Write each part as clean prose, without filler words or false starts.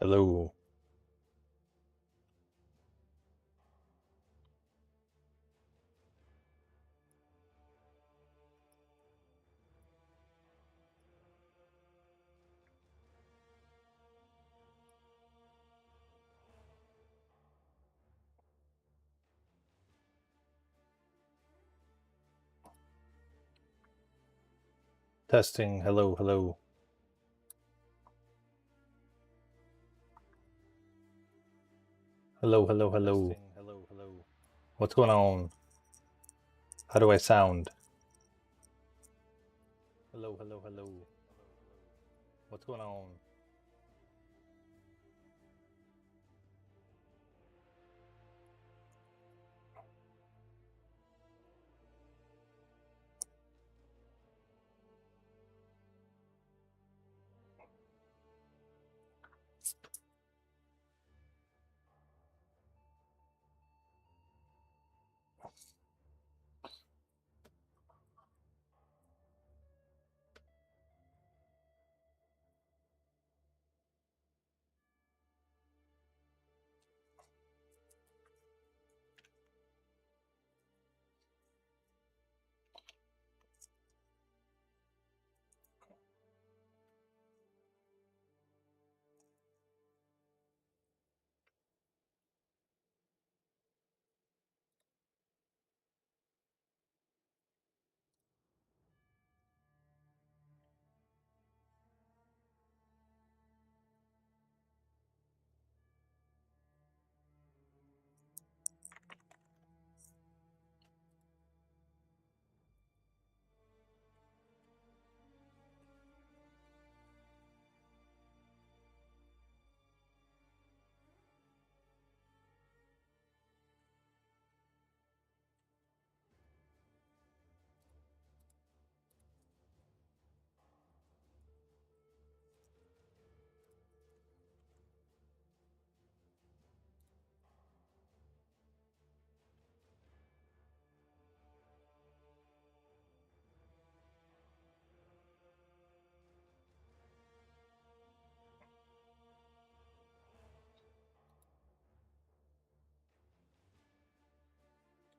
Hello. Testing. Hello, hello. Hello, hello, hello. Testing. Hello, hello. What's going on? How do I sound? Hello, hello, hello. What's going on?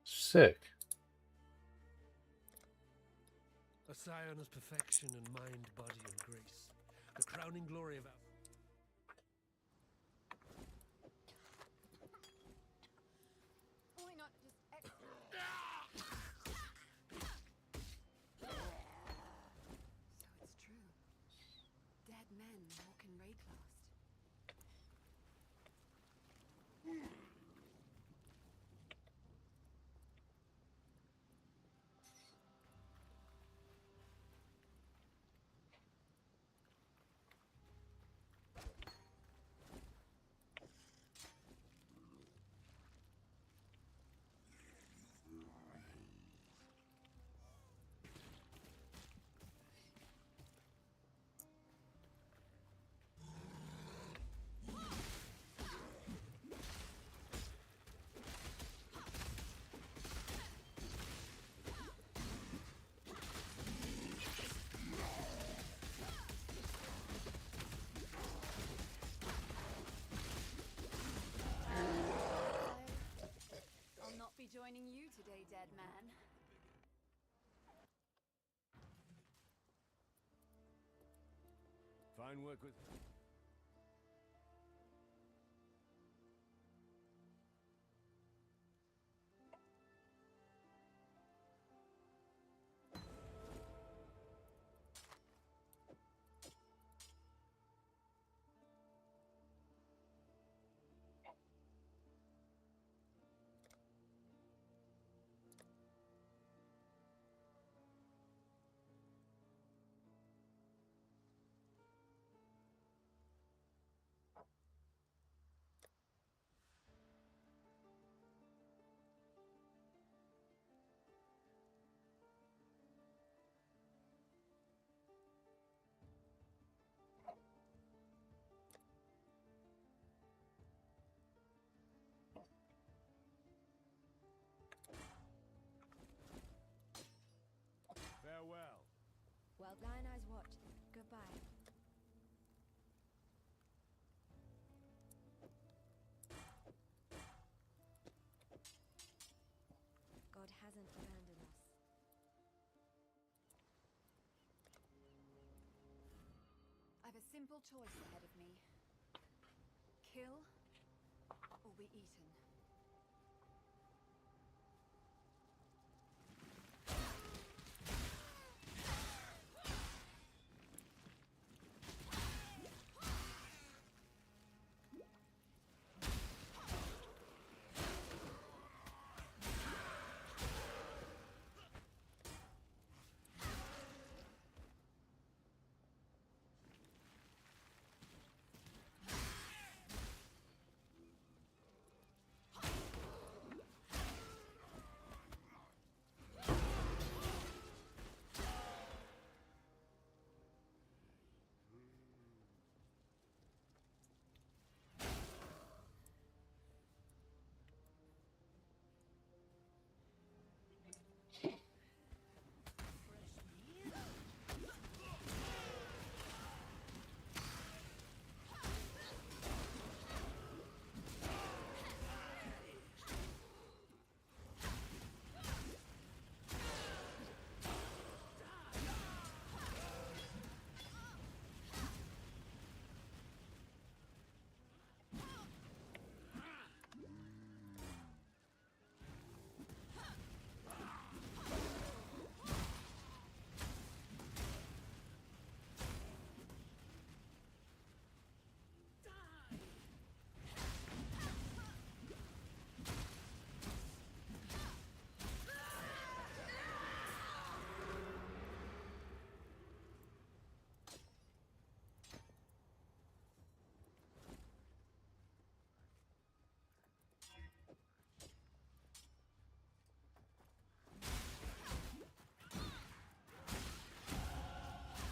Sick. A scion of perfection in mind, body, and grace. The crowning glory of our... Why not just So it's true. Dead men walk in Rayclast. I'll not be joining you today, dead man. Fine work with... simple choice ahead of me. Kill or be eaten.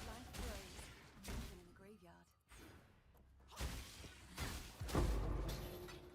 Life grows, even in the graveyard. I have something more to give.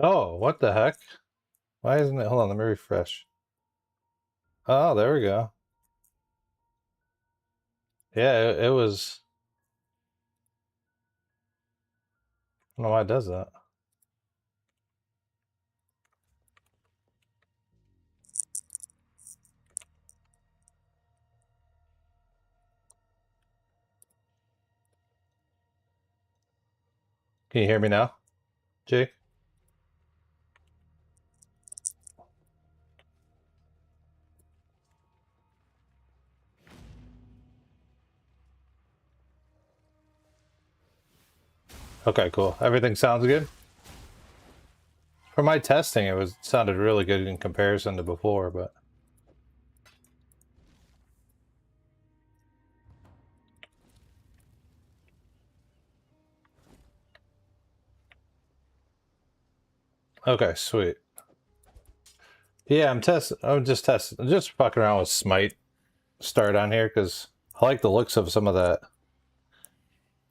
Oh, what the heck? Why isn't it? Hold on, let me refresh. Oh, there we go. Yeah, it was. I don't know why it does that. Can you hear me now, Jake? Okay, cool. Everything sounds good? For my testing, it sounded really good in comparison to before, but okay, sweet. Yeah, I'm just testing. I'm just fucking around with Smite start on here because I like the looks of some of that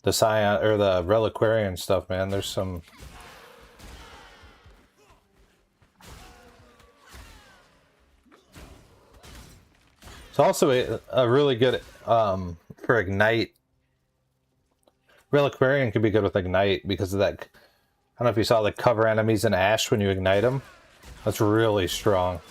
the Scion or the Reliquarian stuff, man. There's some. It's also a really good for Ignite. Reliquarian could be good with Ignite because of that. I don't know if you saw the cover enemies in Ash when you ignite them. That's really strong.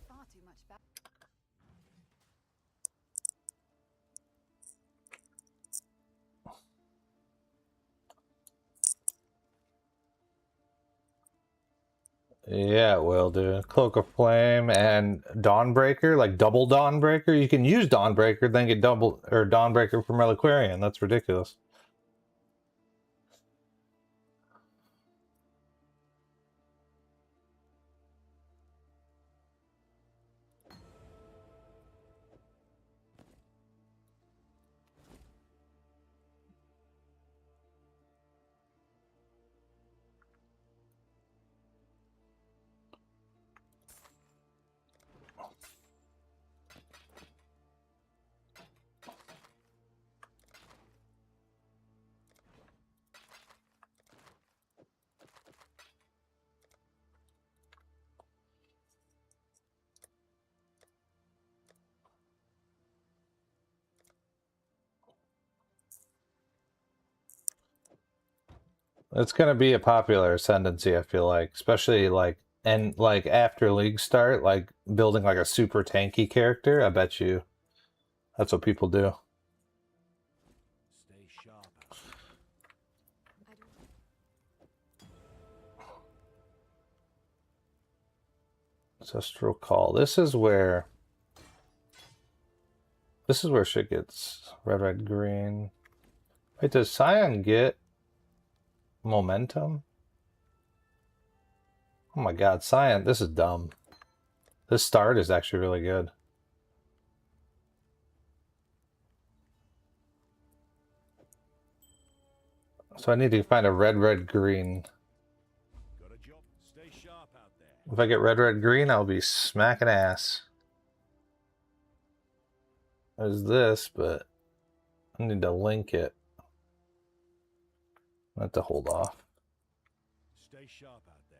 Far too much back. Yeah, it will do. Cloak of Flame and Dawnbreaker, like double Dawnbreaker. You can use Dawnbreaker, then get double or Dawnbreaker from Reliquarian. That's ridiculous. It's gonna be a popular ascendancy, I feel like, especially like and like after league start, like building like a super tanky character. I bet you that's what people do. Stay sharp. I don't. Ancestral Call. This is where shit gets red, green. Wait, does Scion get momentum? Oh my god, Scion, this is dumb. This start is actually really good. So I need to find a red, green. Got a job. Stay sharp out there. If I get red, green, I'll be smacking ass. There's this, but I need to link it. I have to hold off. Stay sharp out there.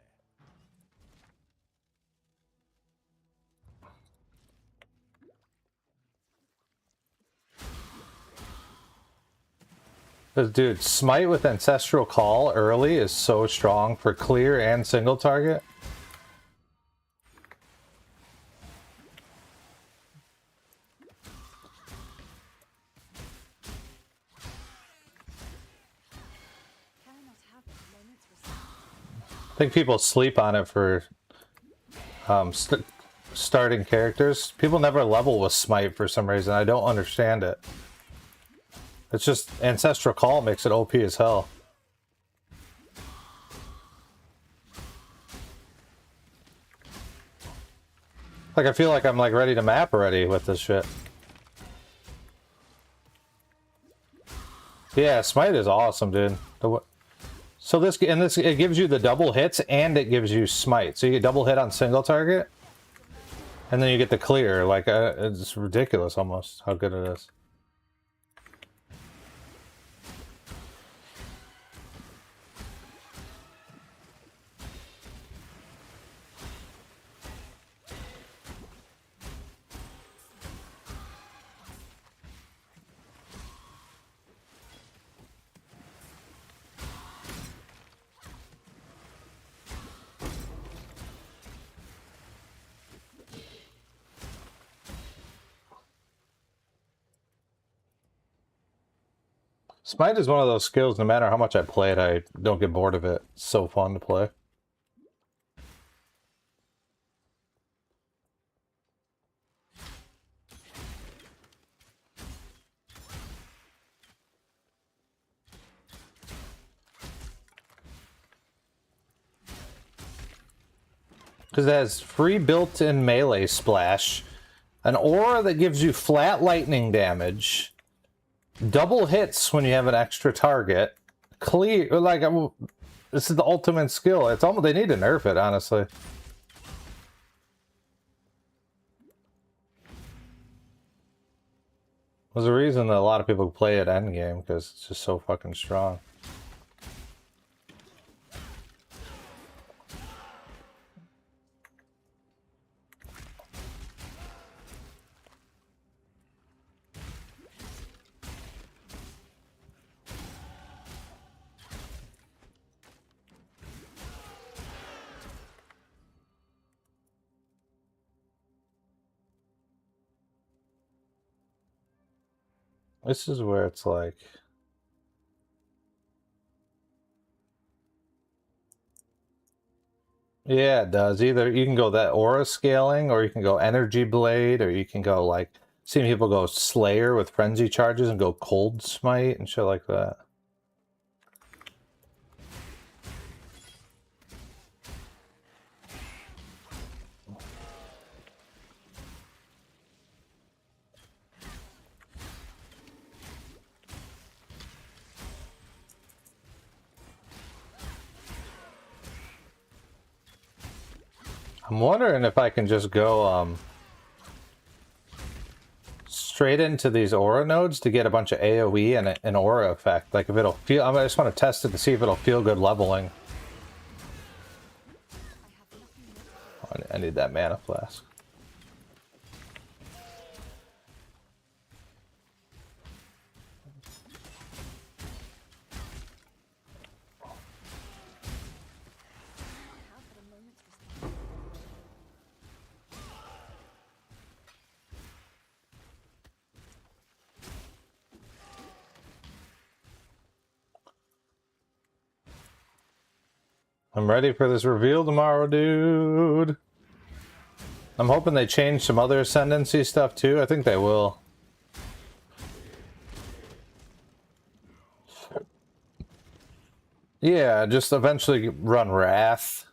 Because, dude, Smite with Ancestral Call early is so strong for clear and single target. Cannot have it. Moments respect. I think people sleep on it for starting characters. People never level with Smite for some reason. I don't understand it. It's just Ancestral Call makes it OP as hell. Like, I feel like I'm like ready to map already with this shit. Yeah, Smite is awesome, dude. So this it gives you the double hits and it gives you Smite. So you get double hit on single target, and then you get the clear. Like it's ridiculous almost how good it is. Smite is one of those skills, no matter how much I play it, I don't get bored of it. It's so fun to play. Because it has free built-in melee splash, an aura that gives you flat lightning damage, Double hits when you have an extra target. Clear, like, this is the ultimate skill. It's almost, they need to nerf it, honestly. There's a reason that a lot of people play it endgame, because it's just so fucking strong. This is where it's like... Yeah, it does. Either you can go that aura scaling, or you can go energy blade, or you can go like... Seeing people go Slayer with frenzy charges and go cold smite and shit like that. I'm wondering if I can just go straight into these aura nodes to get a bunch of AoE and an aura effect. Like if it'll feel, I just want to test it to see if it'll feel good leveling. I need that mana flask. I'm ready for this reveal tomorrow, dude. I'm hoping they change some other ascendancy stuff too. I think they will. Yeah, just eventually run Wrath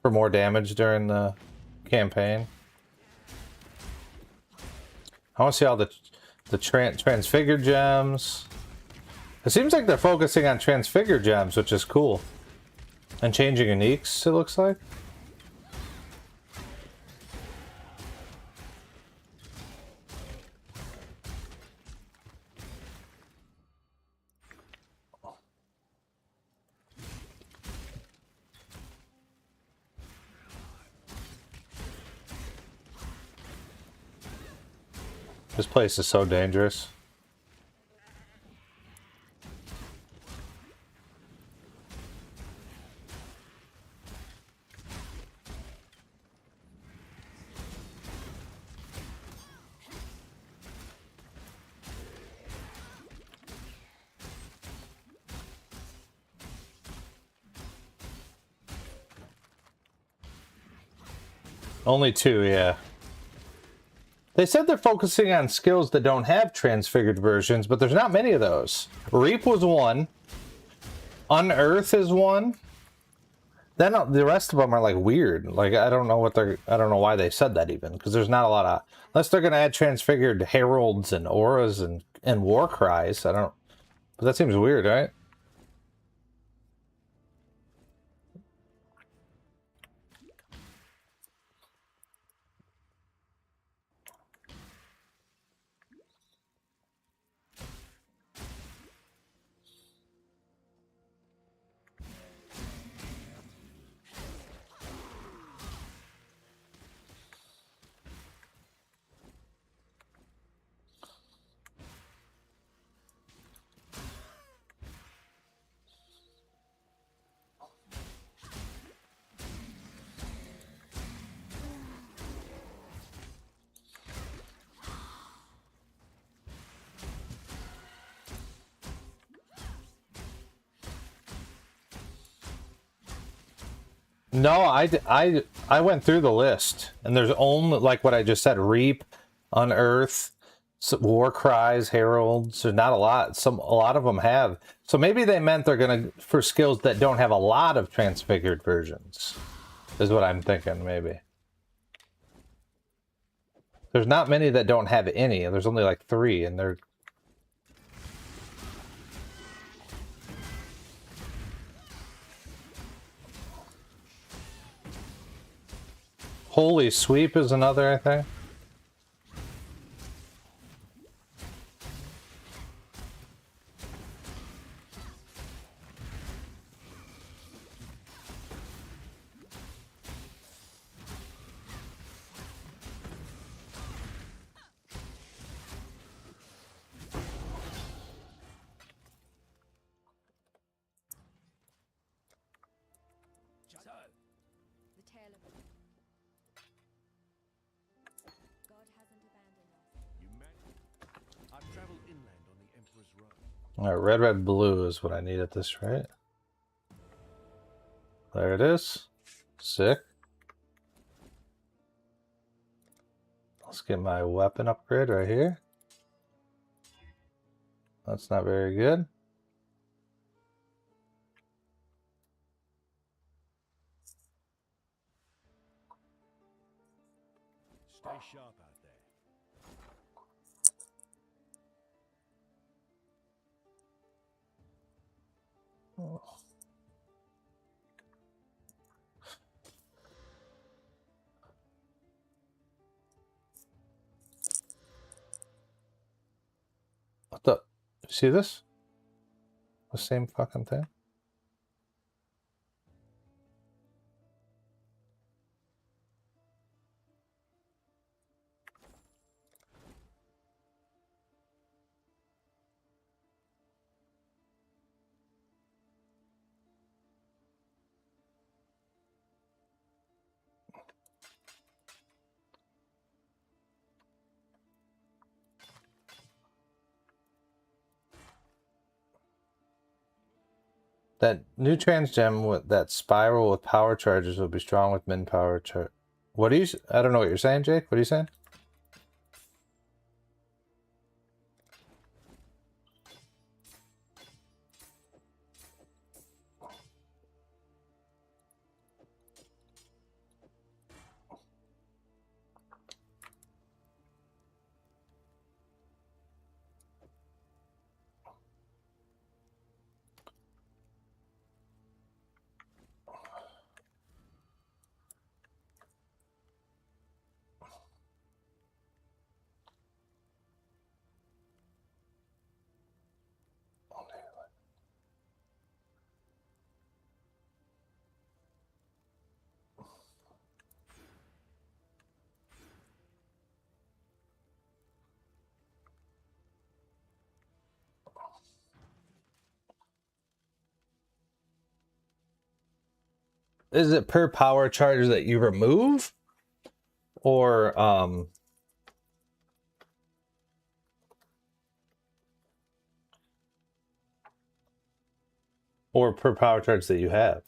for more damage during the campaign. I want to see all the transfigured gems. It seems like they're focusing on transfigured gems, which is cool. And changing uniques, it looks like. This place is so dangerous. Only two, yeah. They said they're focusing on skills that don't have transfigured versions, but there's not many of those. Reap was one. Unearth is one. Then the rest of them are like weird. Like I don't know why they said that even, because there's not a lot of, unless they're gonna add transfigured heralds and auras and war cries. I don't. But that seems weird, right? No, I went through the list, and there's only, like what I just said, Reap, Unearth, War Cries, Heralds. There's not a lot. A lot of them have. So maybe they meant they're gonna, for skills that don't have a lot of transfigured versions, is what I'm thinking, maybe. There's not many that don't have any. There's only like 3, and they're... Holy Sweep is another, I think. The tale of God hasn't abandoned us. I've traveled inland on the Emperor's Road. Alright, red, red, blue is what I need at this rate. There it is. Sick. Let's get my weapon upgrade right here. That's not very good. Stay sharp out there. What the? You see this? The same fucking thing? That new trans gem with that spiral with power charges will be strong with min power char. What do you? I don't know what you're saying, Jake. What are you saying? Is it per power charge that you remove, or per power charge that you have?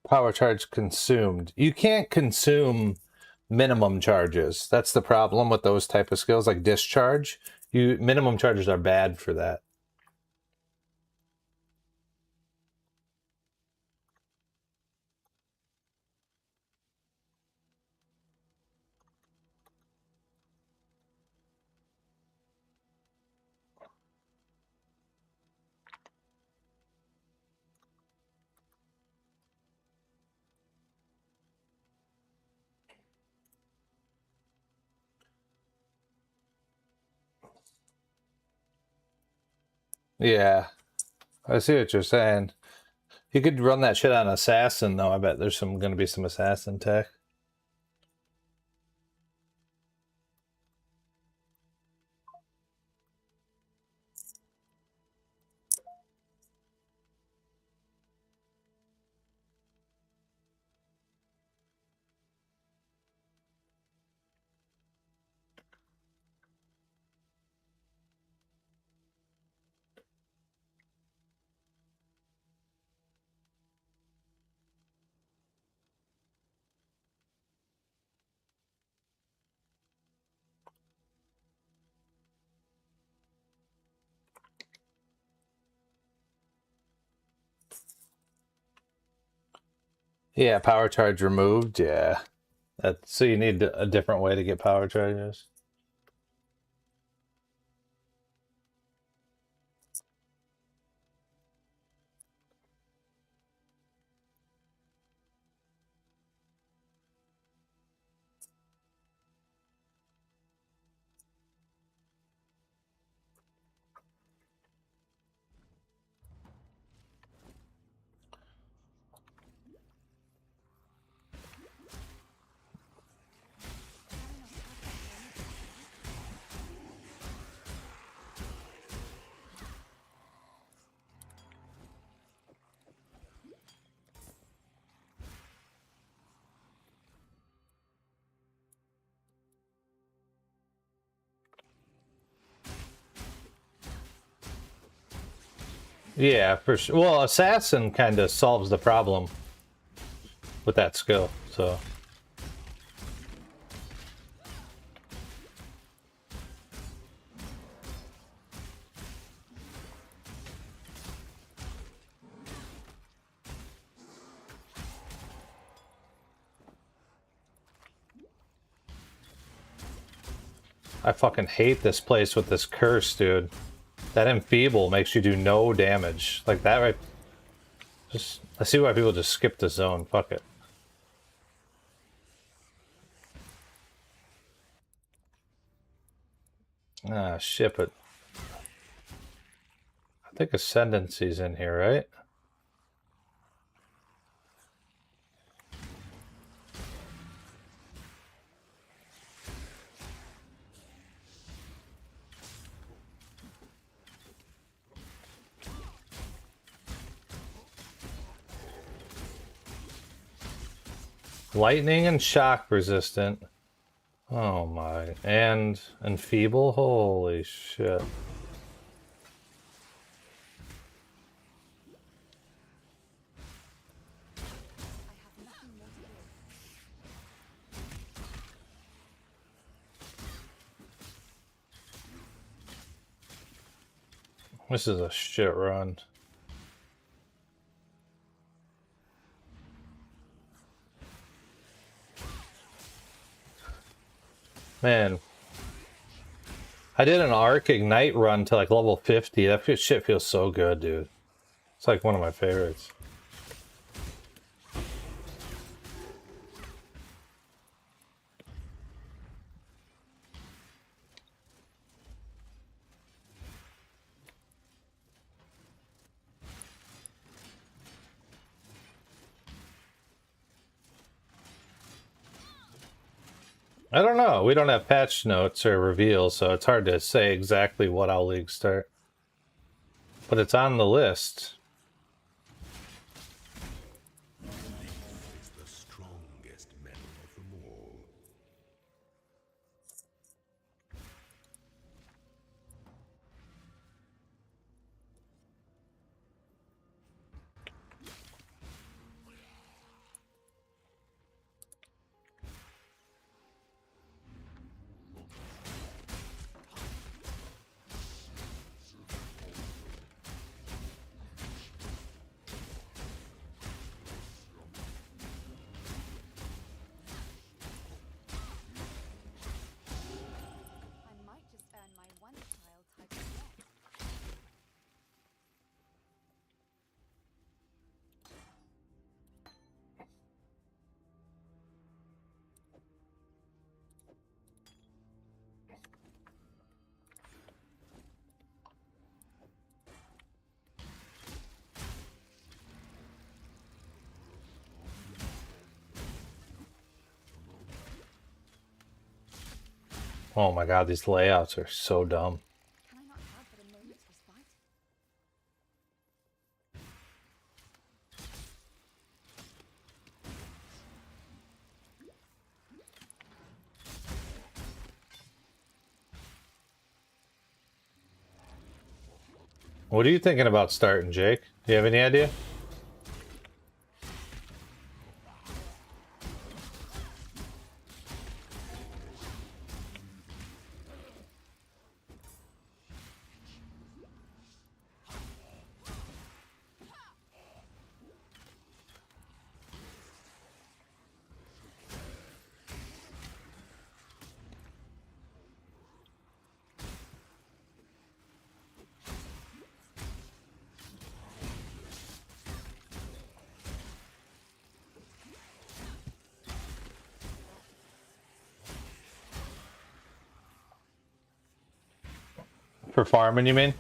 Power charge consumed. You can't consume minimum charges. That's the problem with those type of skills, like discharge. You minimum charges are bad for that. Yeah, I see what you're saying. You could run that shit on assassin though. I bet there's going to be some assassin tech. Yeah, power charge removed. Yeah. So you need a different way to get power charges. Yeah, for sure. Well, assassin kind of solves the problem with that skill, so. I fucking hate this place with this curse, dude. That enfeeble makes you do no damage. Like that right. Just I see why people just skip the zone. Fuck it. Ah, ship it. I think Ascendancy's in here, right? Lightning and shock resistant. Oh my. And enfeeble? Holy shit. This is a shit run. Man. I did an Arc Ignite run to like level 50. That shit feels so good, dude. It's like one of my favorites. I don't know. We don't have patch notes or reveals, so it's hard to say exactly what Owl League start. But it's on the list. Is the strongest metal of them all. I might just earn my one-child title next. Oh my god, these layouts are so dumb. Can I not have but a moment's respite? What are you thinking about starting, Jake? Do you have any idea? For farming, you mean?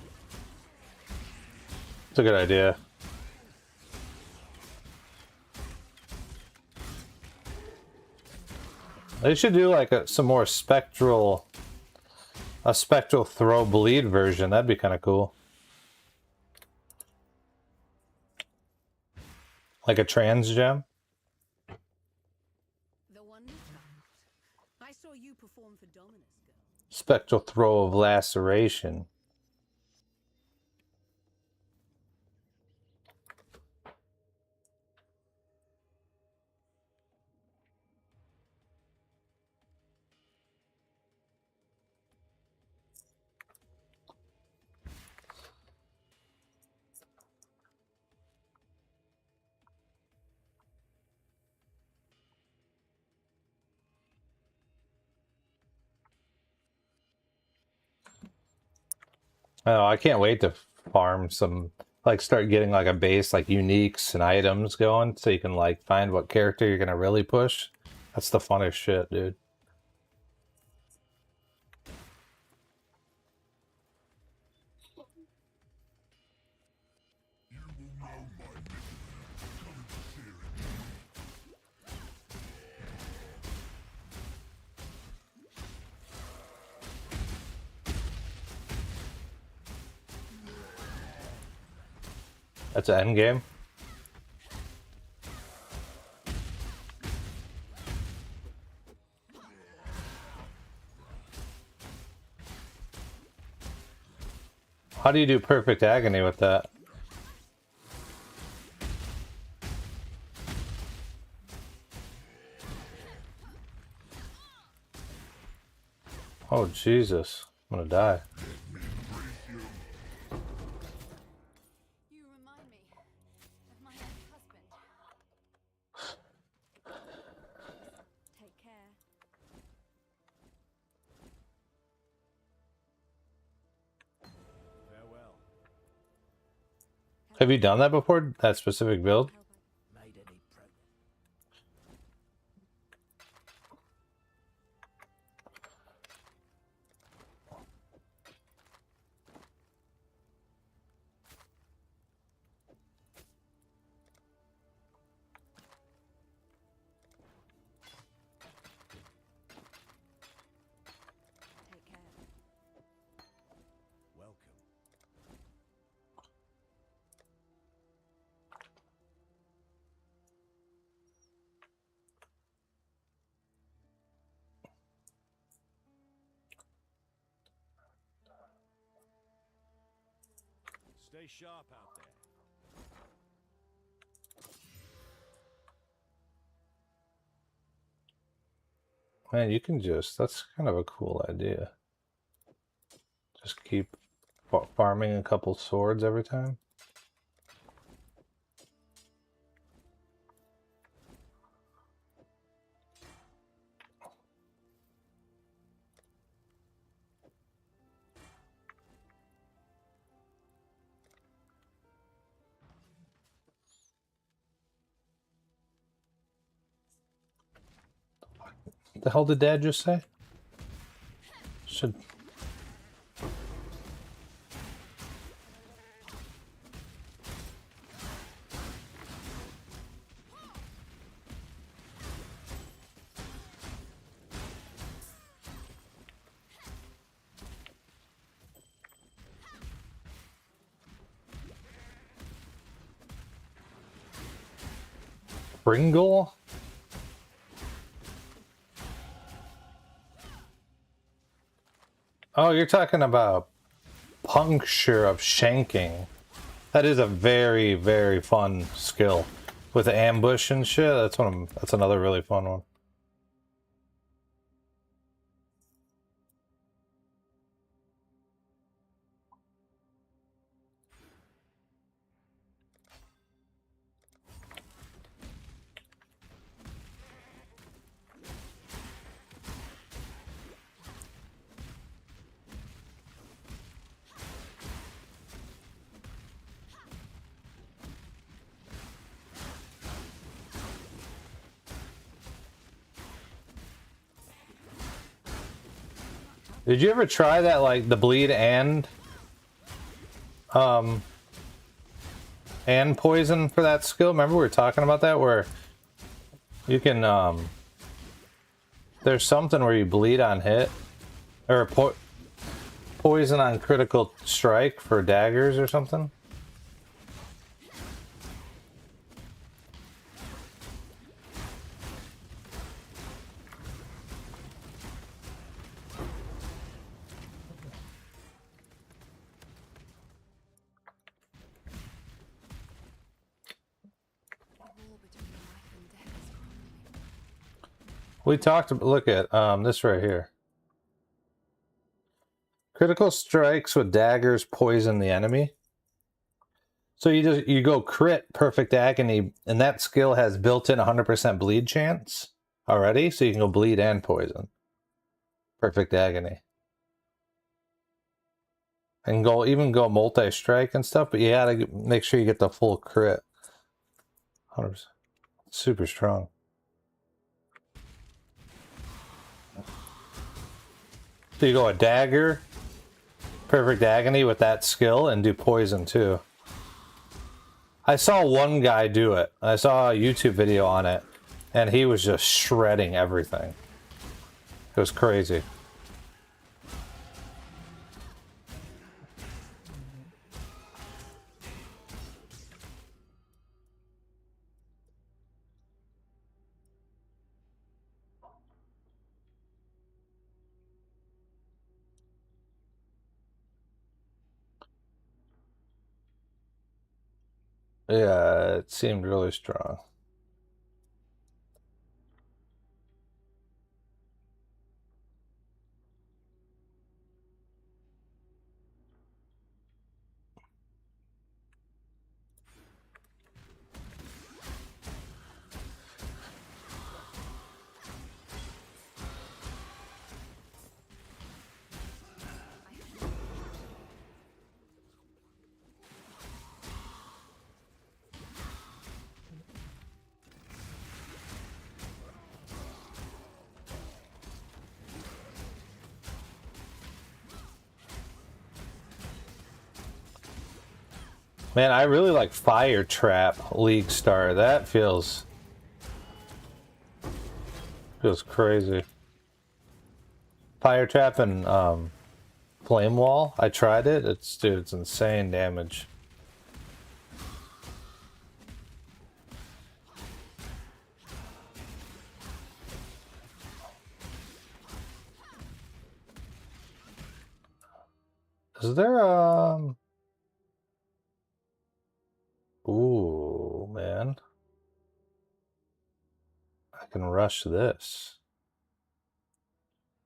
It's a good idea. They should do like some more spectral, a spectral throw bleed version. That'd be kind of cool. Like a trans gem. The one you found. I saw you perform for Dominus, girl. Spectral throw of laceration. Oh, I can't wait to farm some, like start getting like a base, like uniques and items going so you can like find what character you're gonna really push. That's the funnest shit, dude. That's an end game. How do you do perfect agony with that? Oh Jesus, I'm gonna die. You remind me of my ex-husband. Take care. Farewell. Have you done that before? That specific build? Made any progress? Take care. Welcome. Stay sharp out there. Man, you can just, that's kind of a cool idea. Just keep farming a couple swords every time. What the hell did Dad just say? Should... Pringle? Oh, you're talking about puncture of shanking. That is a very, very fun skill. With ambush and shit, that's another really fun one. Did you ever try that, like, the bleed and and poison for that skill. Remember we were talking about that, where you can there's something where you bleed on hit, or poison on critical strike for daggers or something. The war between life and death is crumbling. We talked. Look at this right here. Critical strikes with daggers poison the enemy. So you go crit perfect agony, and that skill has built-in 100% bleed chance already, so you can go bleed and poison. Perfect agony. And even go multi-strike and stuff, but you gotta make sure you get the full crit. 100%. Super strong. So you go a dagger, perfect agony with that skill, and do poison too. I saw one guy do it. I saw a YouTube video on it, and he was just shredding everything. It was crazy. Yeah, it seemed really strong. Man, I really like Fire Trap League Star. That feels crazy. Fire Trap and Flame Wall. I tried it. It's insane damage. Is there ooh, man. I can rush this.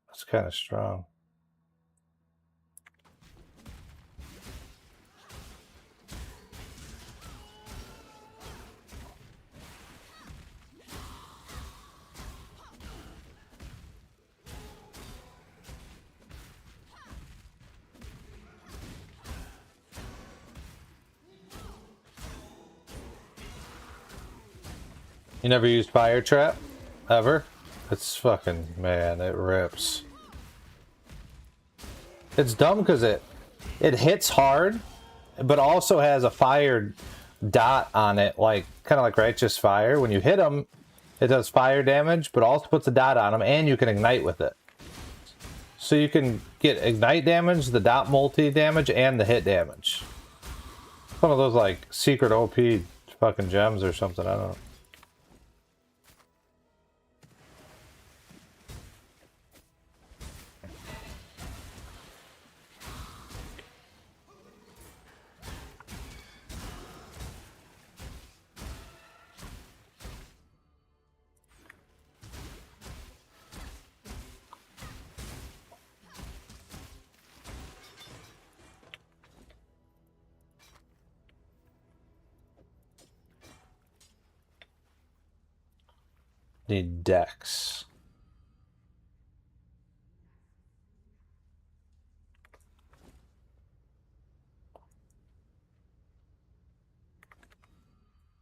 That's kind of strong. You never used Fire Trap? Ever? It's fucking, man, it rips. It's dumb because it hits hard, but also has a fire dot on it, like kind of like Righteous Fire. When you hit them, it does fire damage, but also puts a dot on them, and you can ignite with it. So you can get ignite damage, the dot multi damage, and the hit damage. One of those like secret OP fucking gems or something, I don't know. Need Dex.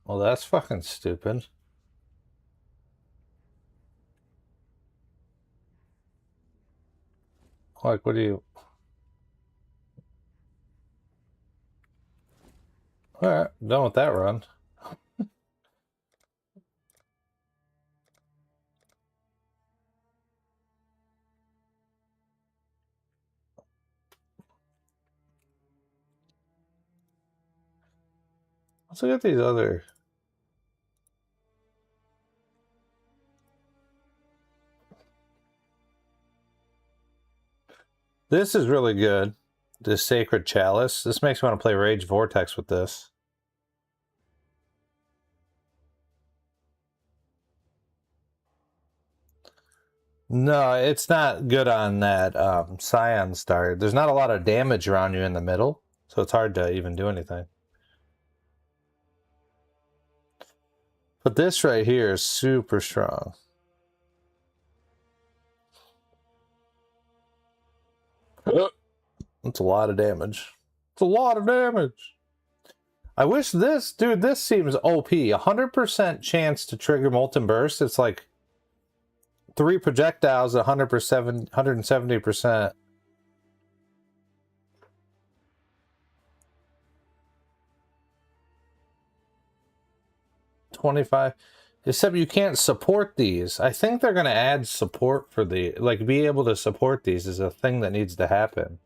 Well, that's fucking stupid. Like, what do you... Alright, done with that run. Let's look at these other... This is really good. This Sacred Chalice. This makes me want to play Rage Vortex with this. No, it's not good on that Scion Star. There's not a lot of damage around you in the middle, so it's hard to even do anything. But this right here is super strong. That's a lot of damage. It's a lot of damage. I wish this, dude, this seems OP. 100% chance to trigger Molten Burst. It's like 3 projectiles at 100%, 170%. $25. Except you can't support these. I think they're going to add support for the... Like, be able to support these is a thing that needs to happen.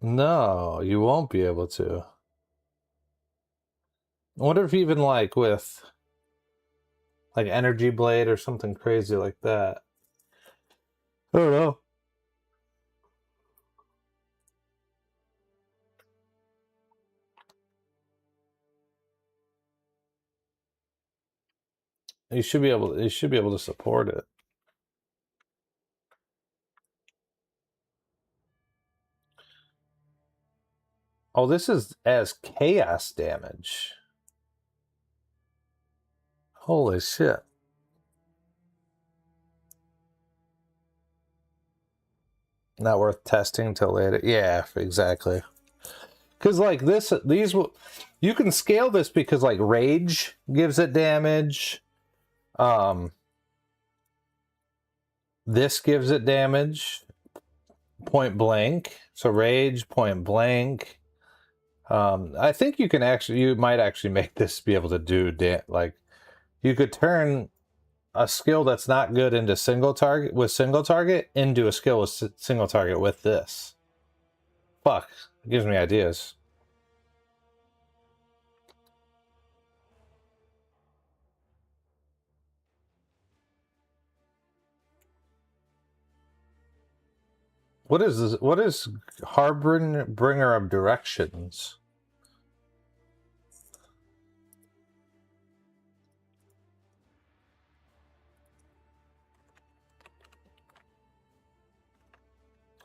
No, you won't be able to. I wonder if even like with like Energy Blade or something crazy like that. I don't know. You should be able to support it. Oh, this is as chaos damage. Holy shit. Not worth testing till later. Yeah, exactly. Because like these will, you can scale this because like Rage gives it damage. This gives it damage. Point blank. So Rage, point blank. I think you might actually make this be able to do like, you could turn a skill that's not good into single target into a skill with single target with this. Fuck, it gives me ideas. What is this? What is Harbinger of Directions?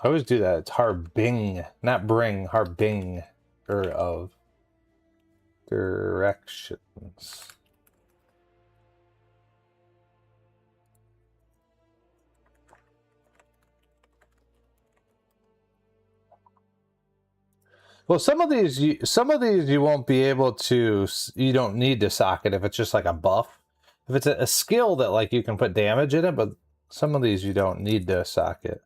I always do that. It's Harbing, not bring, Harbinger of Directions. Well, some of these you won't be able to. You don't need to socket if it's just like a buff. If it's a skill that like you can put damage in it, but some of these you don't need to socket.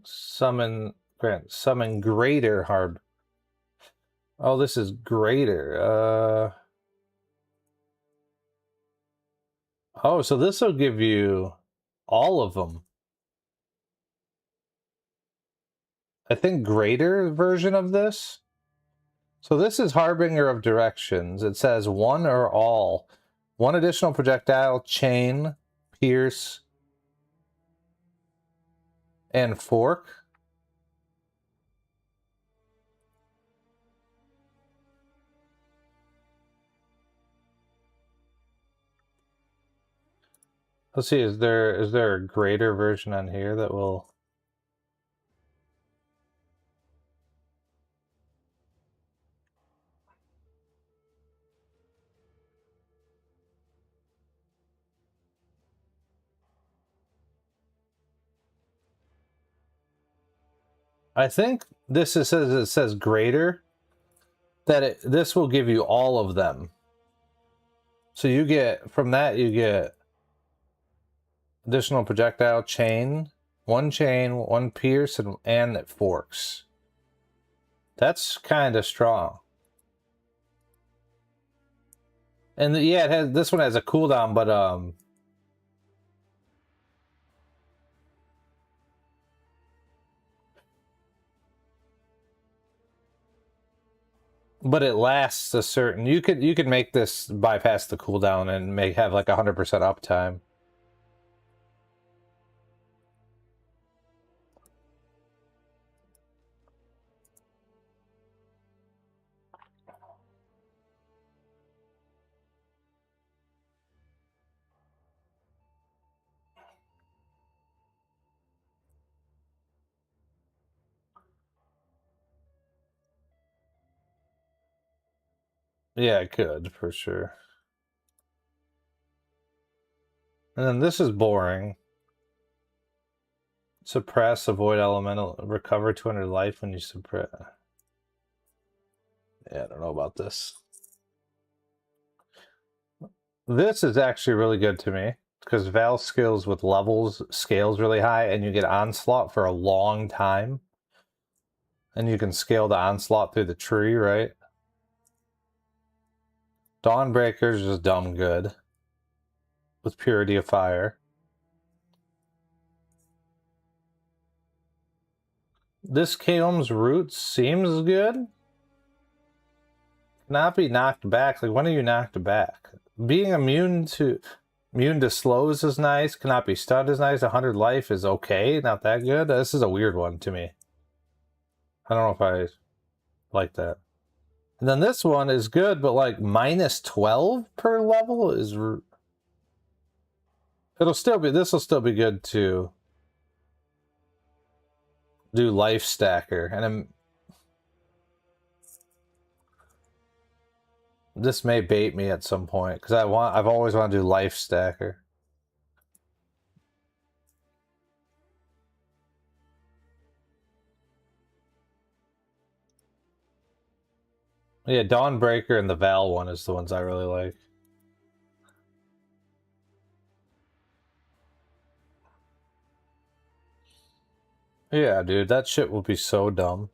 Summon greater harb. Oh, this is greater. Oh, so this will give you all of them. I think greater version of this. So this is Harbinger of Directions. It says one or all. One additional projectile, chain, pierce, and fork. Let's see, is there a greater version on here that will... I think this is, says it says greater, that this will give you all of them. So you get, from that you get additional projectile chain, one pierce, and it forks. That's kind of strong. And yeah, it has, this one has a cooldown, but it lasts a certain. You could make this bypass the cooldown and have like 100% uptime. Yeah, it could for sure. And then this is boring. Suppress, avoid elemental, recover 200 life when you suppress. Yeah, I don't know about this. This is actually really good to me because Val skills with levels scales really high, and you get onslaught for a long time. And you can scale the onslaught through the tree, right? Dawnbreaker is just dumb good with Purity of Fire. This Kaom's Roots seems good. Not be knocked back. Like, when are you knocked back? Being immune to slows is nice. Cannot be stunned is nice. 100 life is okay. Not that good. This is a weird one to me. I don't know if I like that. And then this one is good, but like minus 12 per level is... It'll still be... This will still be good to do life stacker. And this may bait me at some point because I've always wanted to do life stacker. Yeah, Dawnbreaker and the Val one is the ones I really like. Yeah, dude, that shit will be so dumb.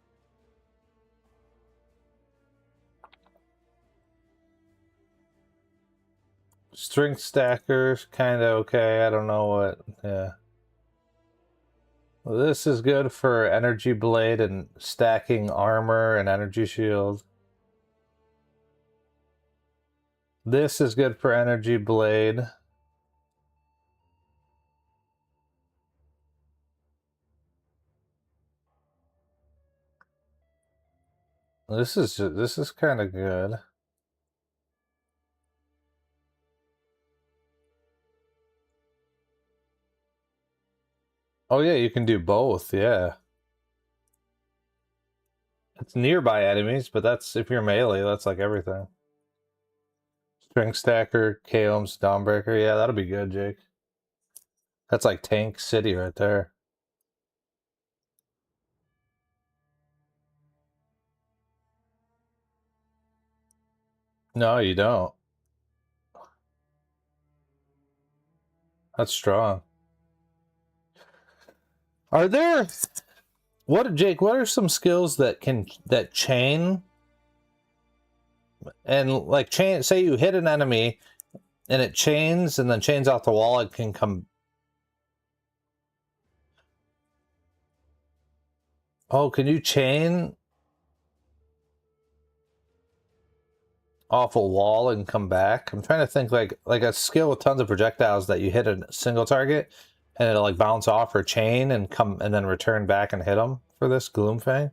Strength stackers, kind of okay. I don't know what. Yeah. Well, this is good for energy blade and stacking armor and energy shield. This is good for energy blade. This is kind of good. Oh yeah, you can do both, yeah. It's nearby enemies, but that's, if you're melee, that's like everything. Strength stacker, Kaom's, Dawnbreaker, yeah, that'll be good, Jake. That's like Tank City right there. No, you don't. That's strong. Are there... Jake, what are some skills that chain? And like chain, say you hit an enemy and it chains and then chains off the wall, it can come... Oh, can you chain off a wall and come back? I'm trying to think like a skill with tons of projectiles that you hit a single target and it'll like bounce off or chain and come and then return back and hit them for this Gloomfang.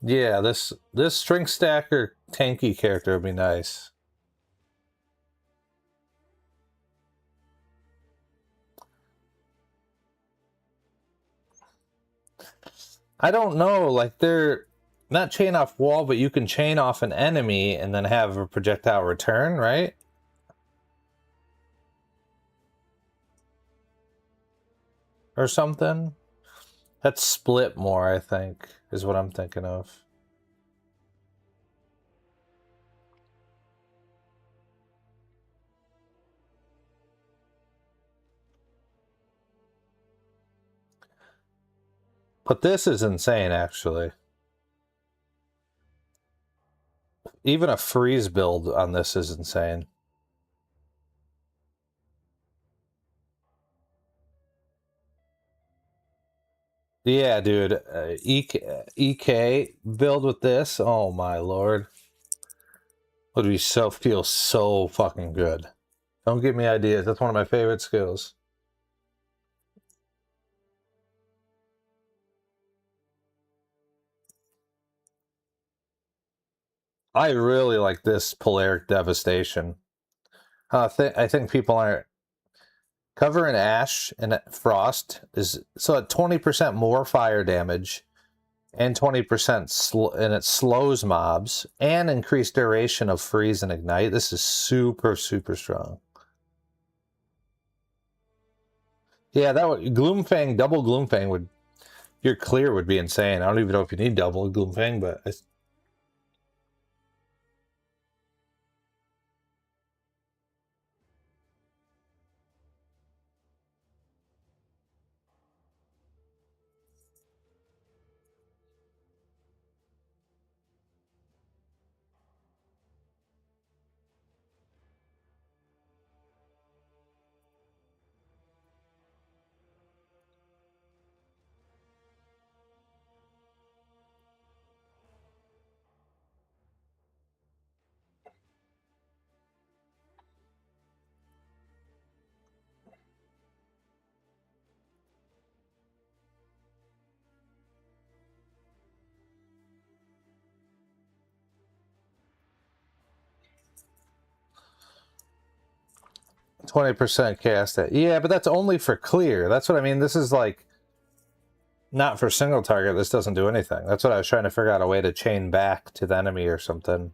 Yeah, this string stacker tanky character would be nice. I don't know, like they're not chain off wall, but you can chain off an enemy and then have a projectile return, right? or something. That's split more, I think, is what I'm thinking of. But this is insane, actually. Even a freeze build on this is insane. Yeah, dude. EK build with this, oh my lord. Would be feel so fucking good. Don't give me ideas. That's one of my favorite skills. I really like this Polaric Devastation. I think people aren't... Cover in Ash and Frost is... So at 20% more fire damage and 20% and it slows mobs and increased duration of freeze and ignite. This is super, super strong. Yeah, that would... Gloomfang, double Gloomfang would... Your clear would be insane. I don't even know if you need double Gloomfang, but... 20% cast it. Yeah, but that's only for clear. That's what I mean. This is like not for single target. This doesn't do anything. That's what I was trying to figure out, a way to chain back to the enemy or something.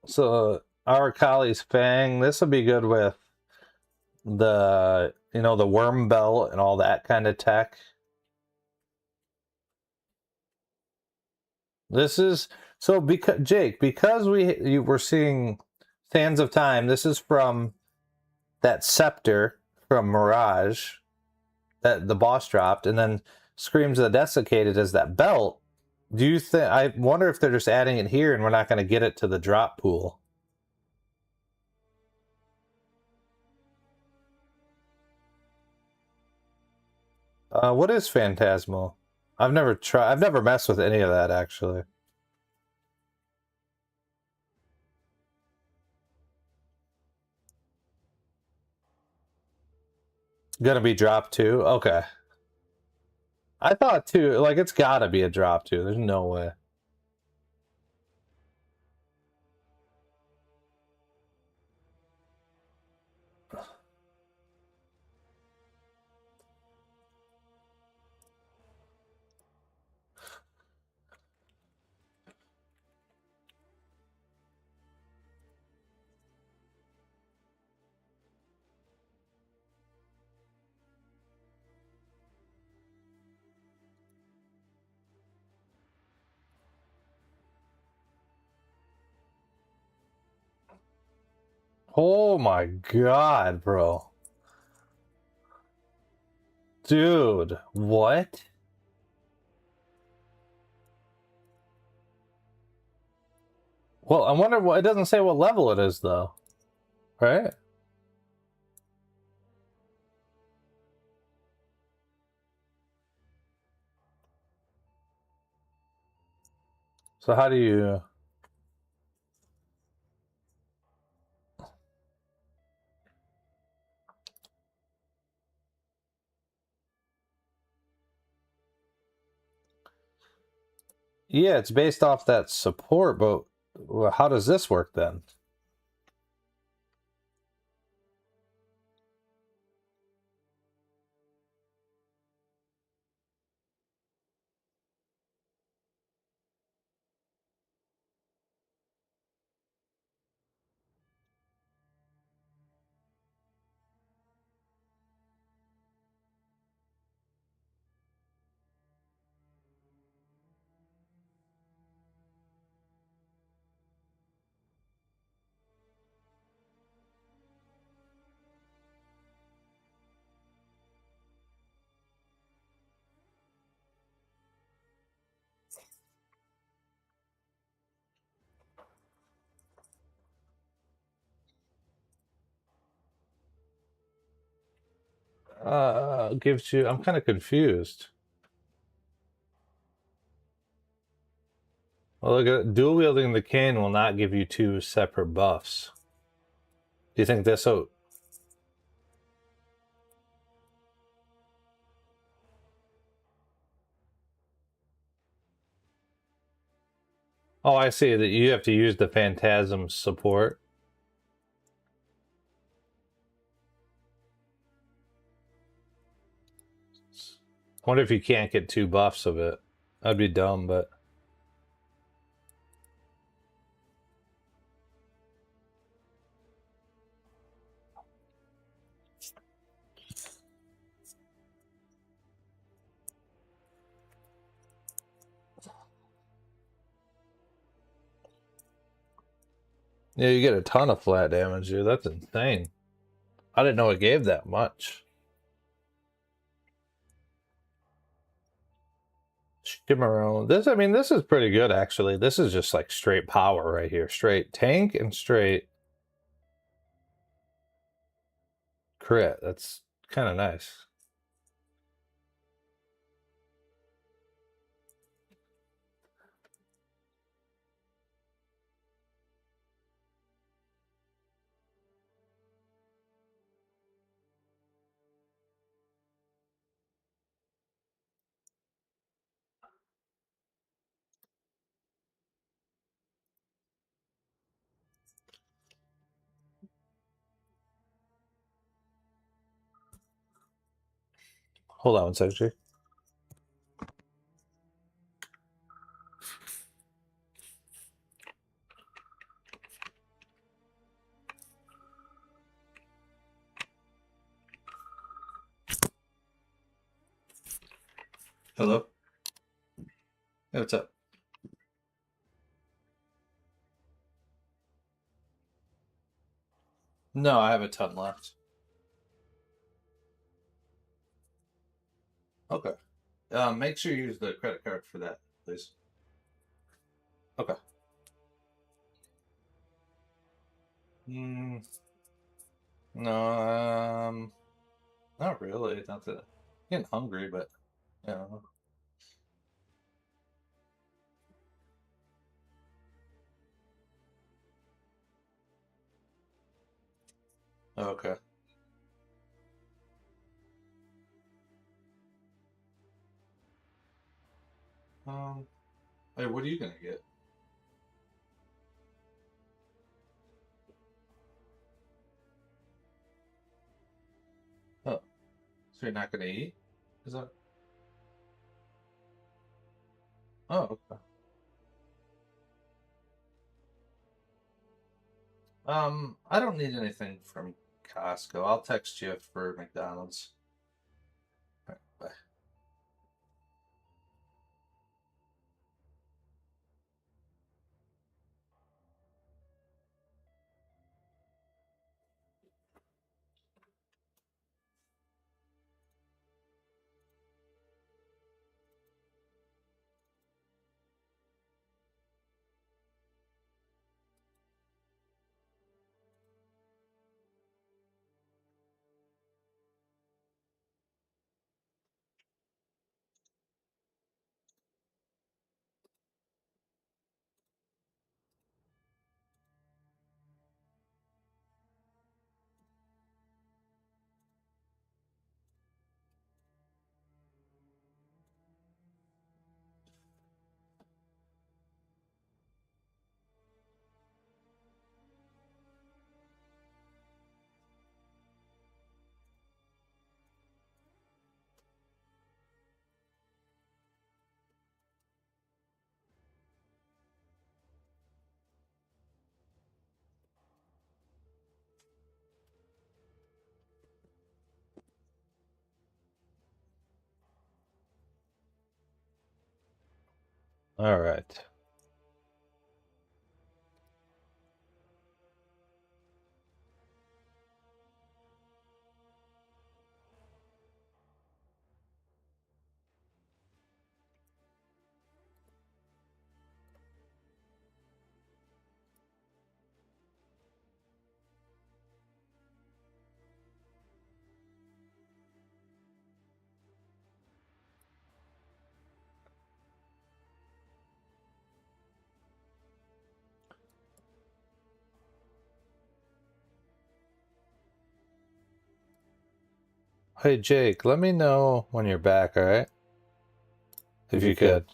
So our Kali's Fang, this will be good with the, you know, the worm belt and all that kind of tech. This is so because Jake, because you were seeing Sands of Time. This is from that scepter from Mirage that the boss dropped, and then Screams of the Desiccated as that belt. Do you think? I wonder if they're just adding it here, and we're not going to get it to the drop pool. What is Phantasmal? I've never tried. I've never messed with any of that actually. Gonna be drop too? Okay. I thought too. Like it's got to be a drop too. There's no way. Oh my god, bro. Dude, what? Well, I wonder what, it doesn't say what level it is though. Right? So how do you... Yeah, it's based off that support, but how does this work then? Gives you. I'm kind of confused. Well, look at dual wielding the cane will not give you two separate buffs. Do you think this will? Oh, I see that you have to use the phantasm support. I wonder if you can't get two buffs of it. That'd be dumb, but yeah, you get a ton of flat damage, dude. That's insane. I didn't know it gave that much. Shimmeron. This, I mean, this is pretty good, actually. This is just like straight power right here. Straight tank and straight crit. That's kind of nice. Hold on one second, Jake. Hello? Hey, what's up? No, I have a ton left. Okay. Make sure you use the credit card for that, please. Okay. Mm, no, not really. Not that getting hungry, but yeah. Okay. Hey, what are you gonna get? Oh, so you're not gonna eat? Is that? Oh, okay. I don't need anything from Costco. I'll text you for McDonald's. All right, bye. All right. Hey Jake, let me know when you're back, all right? If you could.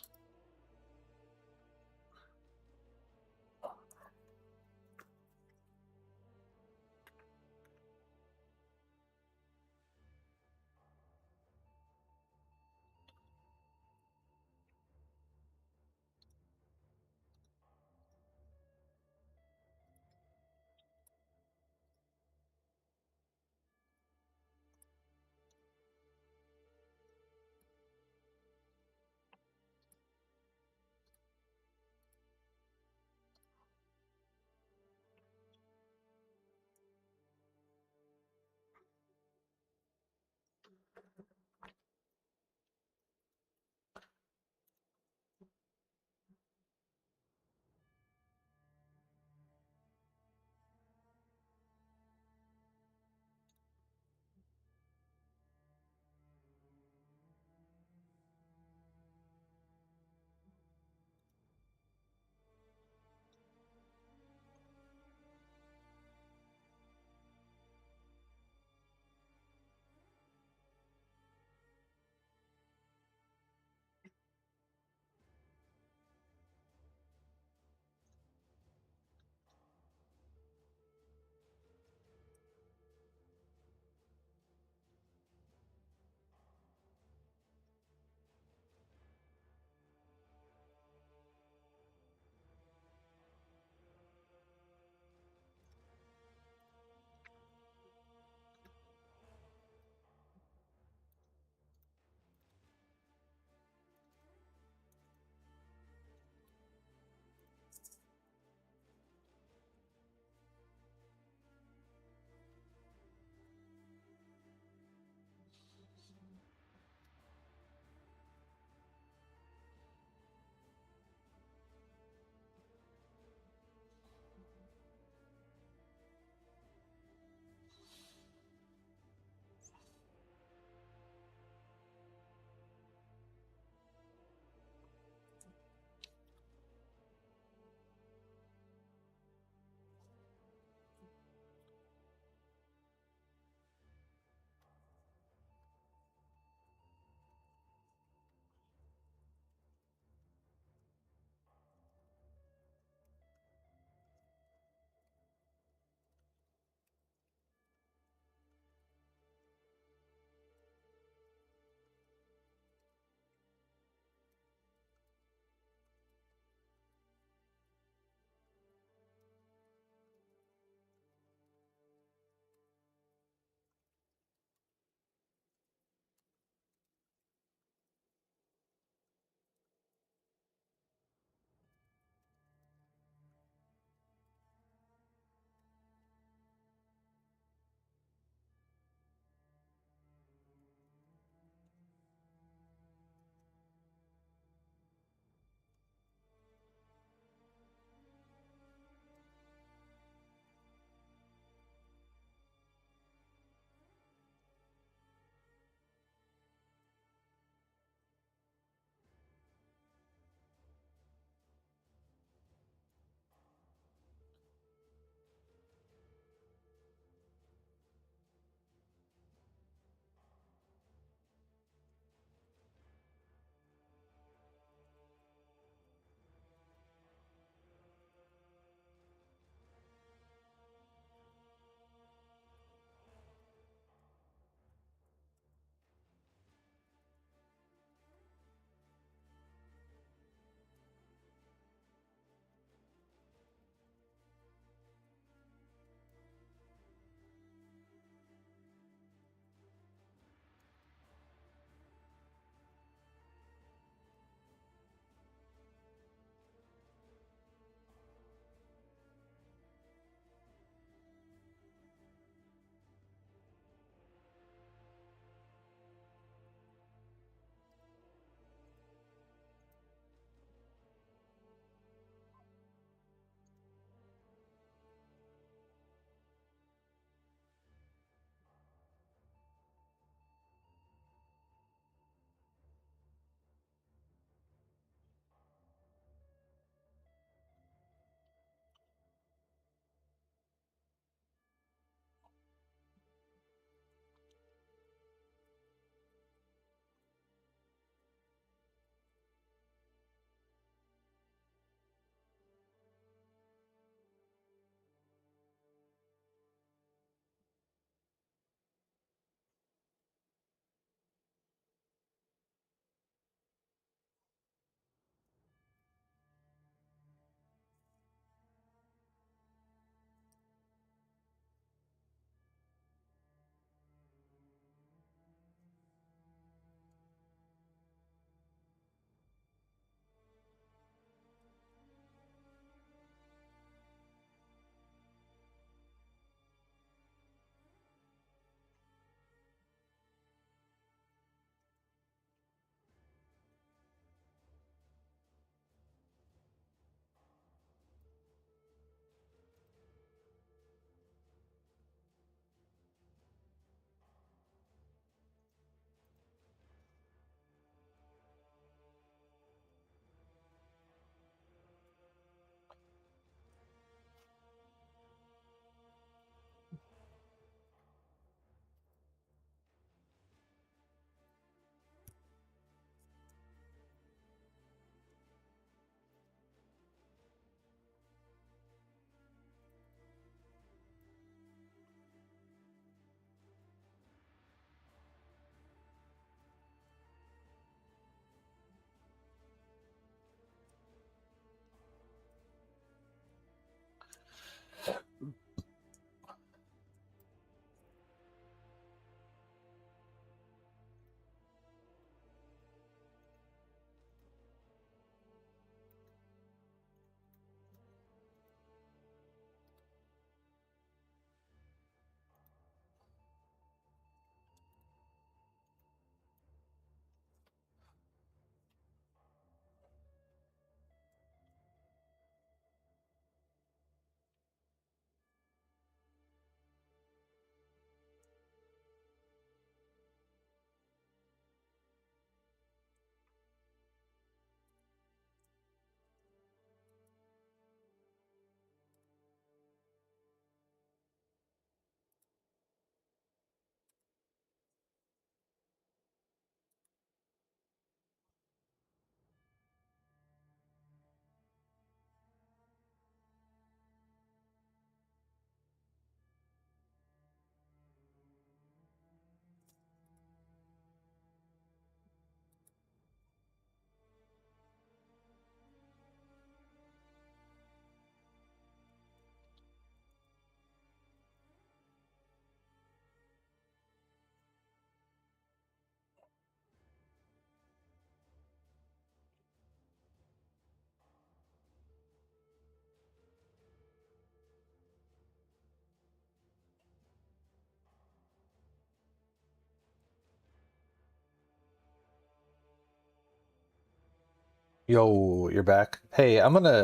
Yo, you're back. Hey,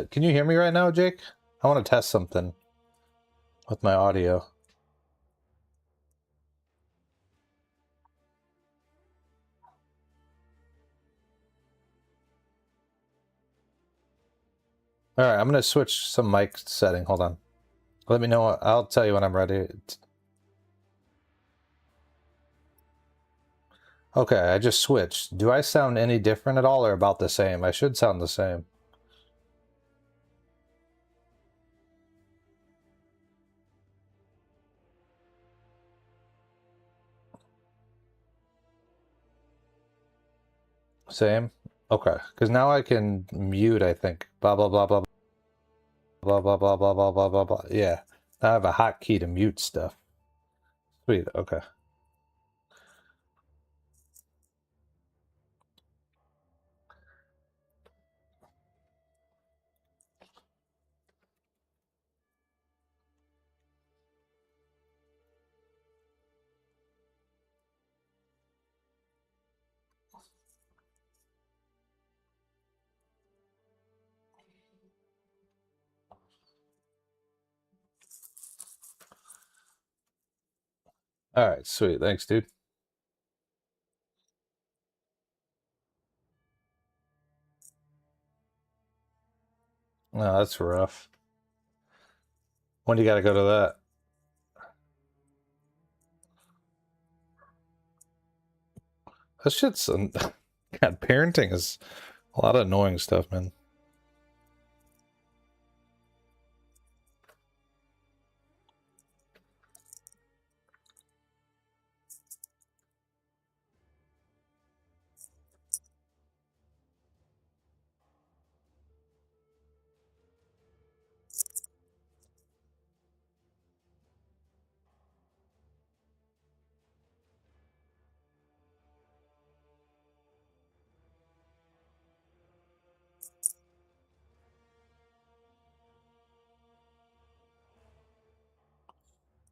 can you hear me right now, Jake? I want to test something with my audio. All right, I'm gonna switch some mic setting. Hold on. Let me know. I'll tell you when I'm ready. Okay, I just switched. Do I sound any different at all or about the same? I should sound the same. Same? Okay, because now I can mute, I think. Blah, blah, blah, blah, blah, blah, blah, blah, blah, blah, blah, blah. Yeah. Now I have a hotkey to mute stuff. Sweet, okay. Alright, sweet. Thanks, dude. No, that's rough. When do you gotta go to that? That shit's... God, parenting is a lot of annoying stuff, man.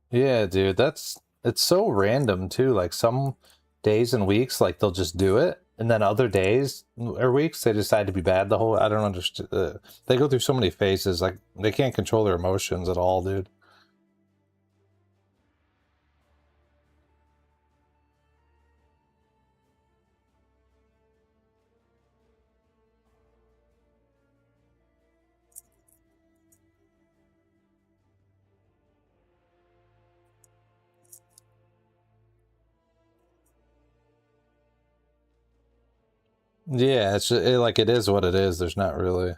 Yeah, dude, it's so random too. Like some days and weeks, like they'll just do it, and then other days or weeks they decide to be bad. The whole I don't understand. They go through so many phases. Like they can't control their emotions at all, dude. Yeah, like it is what it is. There's not really.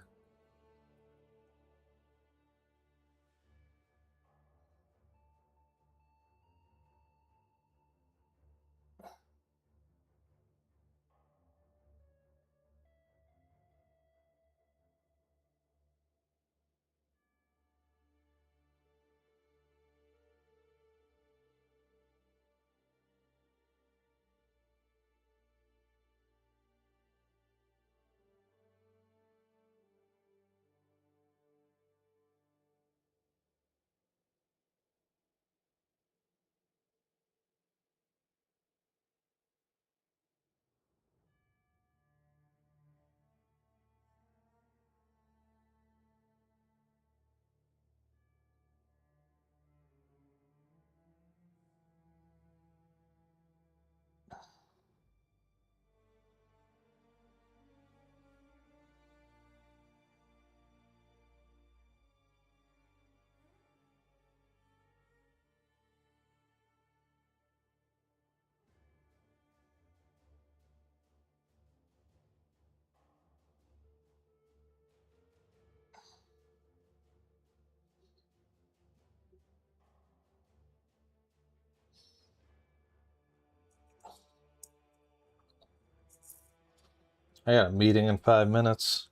I got a meeting in 5 minutes.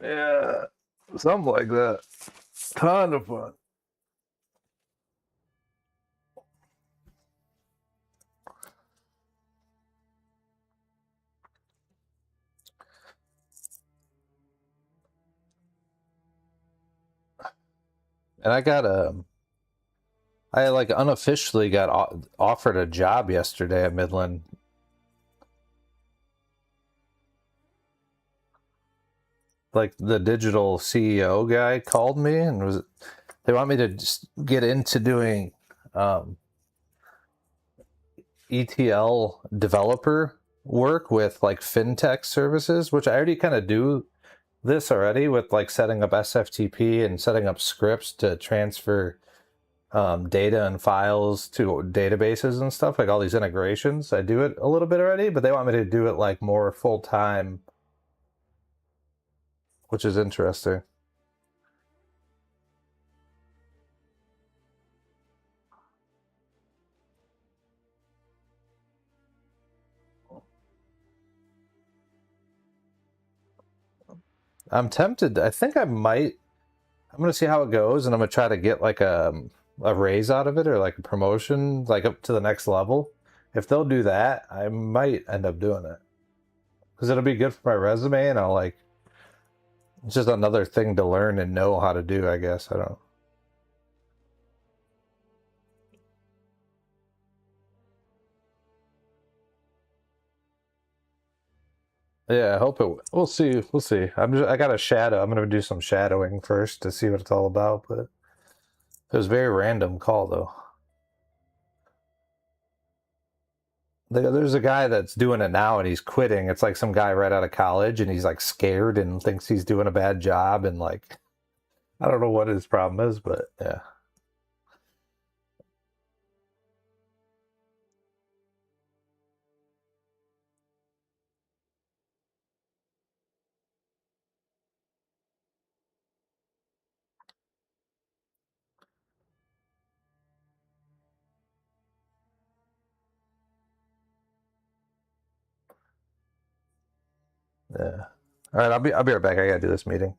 Yeah, something like that. Ton of fun. And I like unofficially got offered a job yesterday at Midland. Like the digital CEO guy called me and they want me to just get into doing ETL developer work with like fintech services, which I already kind of do this already with like setting up SFTP and setting up scripts to transfer data and files to databases and stuff, like all these integrations. I do it a little bit already, but they want me to do it like more full time, which is interesting. I'm tempted. I think I might. I'm gonna see how it goes, and I'm gonna try to get like a raise out of it or like a promotion, like up to the next level. If they'll do that, I might end up doing it because it'll be good for my resume, and I'll like. It's just another thing to learn and know how to do. I guess I don't. Yeah, I hope it. We'll see. We'll see. I got a shadow. I'm gonna do some shadowing first to see what it's all about. But it was a very random call, though. There's a guy that's doing it now, and he's quitting. It's like some guy right out of college, and he's like scared and thinks he's doing a bad job, and like I don't know what his problem is, but yeah. Yeah. All right, I'll be right back. I gotta do this meeting.